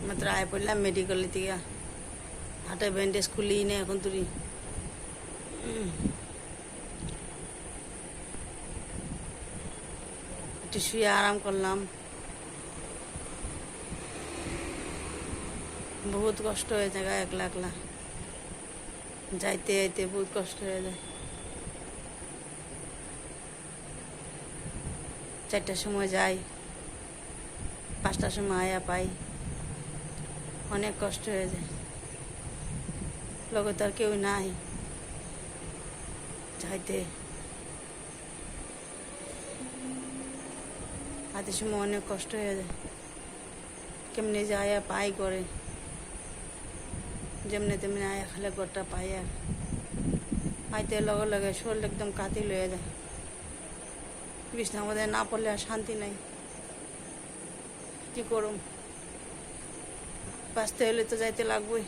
মাত্র আয় পড়লাম মেডিকেলের থেকে। হাটে ব্যান্ডেজ খুলিই না এখন তুই। একটু শুয়ে আরাম করলাম। বহুত কষ্ট হয়ে যায় একলা একলা যাইতে যাইতে, বহুত কষ্ট হয়ে যায়। 4টার সময় যাই, 5টার সময় আয়া পাই, অনেক কষ্ট হয়ে যায়। লগে তো আর কেউ নাই যাইতে। হাতের সময় অনেক কষ্ট হয়ে যায়। কেমনে যে আয়া পাই করে, যেমনি তেমনি আয়া খালে ঘরটা পাই। আর পাইতে লগে লগে শরীর একদম কাতিল হয়ে যায়। বিছনা আমাদের না পড়লে আর শান্তি নাই। কি করুম, বাঁচতে হলে তো যাইতে লাগবেই।